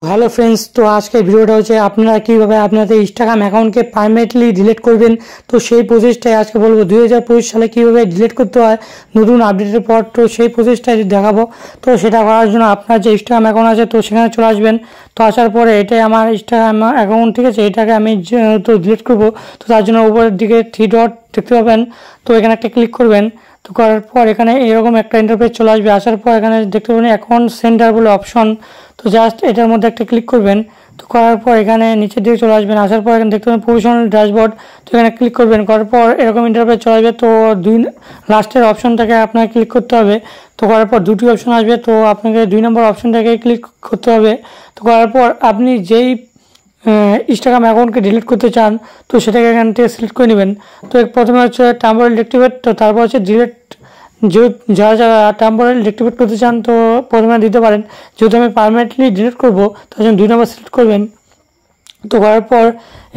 Hello friends, তো আজকের ভিডিওটা হচ্ছে আপনারা কীভাবে আপনাদের ইনস্টাগ্রাম অ্যাকাউন্টকে পারমানেন্টলি ডিলিট করবেন। তো সেই প্রসেসটাই আজকে বলবো। 2025 সালে কীভাবে ডিলিট করতে হয় নতুন আপডেটের পর, তো সেই প্রসেসটাই দেখাবো। তো সেটা করার জন্য আপনার যে ইনস্টাগ্রাম অ্যাকাউন্ট আছে তো সেখানে চলে আসবেন। তো আসার পরে এটাই আমার ইনস্টাগ্রাম অ্যাকাউন্ট, ঠিক আছে। এটাকে আমি তো ডিলিট করবো। তো তার জন্য উপরের দিকে 3 ডট দেখতে পাবেন, তো এখানে একটা ক্লিক করবেন। তো করার পর এখানে এরকম একটা ইন্টারফেস চলে আসবে। আসার পর এখানে দেখতে পাবেন অ্যাকাউন্ট সেন্টার বলে অপশন, তো জাস্ট এটার মধ্যে একটা ক্লিক করবেন। তো করার পর এখানে নিচের দিকে চলে আসবেন। আসার পর এখানে দেখতে পাবেন প্রফেশনাল ড্যাশবোর্ড, তো এখানে ক্লিক করবেন। করার পর এরকম ইন্টারফেস চলে আসবে। তো লাস্টের অপশনটাকে আপনাকে ক্লিক করতে হবে। তো করার পর দুটি অপশন আসবে, তো আপনাকে 2 নম্বর অপশনটাকে ক্লিক করতে হবে। তো করার পর আপনি যেই ইনস্টাগ্রাম অ্যাকাউন্টকে ডিলিট করতে চান তো সেটাকে এখান থেকে সিলেক্ট করে নেবেন। তো প্রথমে হচ্ছে টেম্পোরারি ডিঅ্যাক্টিভেট, তো তারপর হচ্ছে ডিলিট। যারা যারা টেম্পোরারি ডিঅ্যাক্টিভেট করতে চান তো প্রথমে দিতে পারেন। যেহেতু আমি পারমানেন্টলি ডিলিট করবো তার জন্য 2 নম্বর সিলেক্ট করবেন। তো করার পর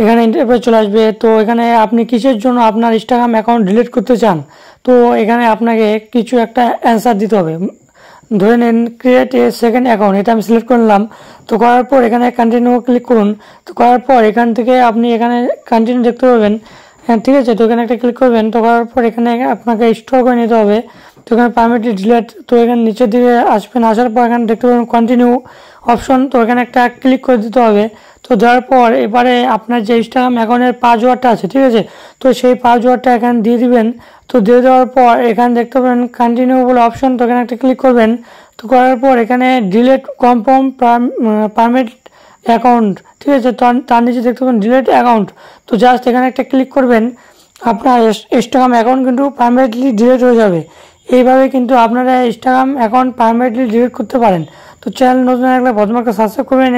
এখানে ইন্টারফেস চলে আসবে। তো এখানে আপনি কিসের জন্য আপনার ইনস্টাগ্রাম অ্যাকাউন্ট ডিলিট করতে চান, তো এখানে আপনাকে কিছু একটা অ্যান্সার দিতে হবে। ধরে নিন ক্রিয়েট এ সেকেন্ড অ্যাকাউন্ট, এটা আমি সিলেক্ট করলাম। তো করার পর এখানে কন্টিনিউ ক্লিক করুন। তো করার পর এখান থেকে আপনি এখানে কন্টিনিউ দেখতে পাবেন, হ্যাঁ ঠিক আছে। তো এখানে একটা ক্লিক করবেন। তো করার পর এখানে আপনাকে স্টোর করে নিতে হবে। তো এখানে পারমানেন্টলি ডিলিট, তো এখানে নিচের দিকে আসবেন। আসার পর এখানে দেখতে পাবেন কন্টিনিউ অপশন, তো এখানে একটা ক্লিক করে দিতে হবে। তো দেওয়ার পর এবারে আপনার যে ইনস্টাগ্রাম অ্যাকাউন্টের পাসওয়ার্ডটা আছে, ঠিক আছে, তো সেই পাসওয়ার্ডটা এখানে দিয়ে দিবেন। তো দিয়ে দেওয়ার পর এখানে দেখতে পাবেন কন্টিনিউ বলে অপশন, তো এখানে একটা ক্লিক করবেন। তো করার পর এখানে ডিলিট কনফার্ম পারমানেন্ট অ্যাকাউন্ট, ঠিক আছে, তার নিচে দেখতে পাবেন ডিলিট অ্যাকাউন্ট। তো জাস্ট এখানে একটা ক্লিক করবেন, আপনার ইনস্টাগ্রাম অ্যাকাউন্ট কিন্তু পারমানেন্টলি ডিলিট হয়ে যাবে। এইভাবে কিন্তু আপনারা ইনস্টাগ্রাম অ্যাকাউন্ট পারমানেন্টলি ডিলিট করতে পারেন। তো চ্যানেল নতুন থাকলে প্রথমে একটা সাবস্ক্রাইব করবেন।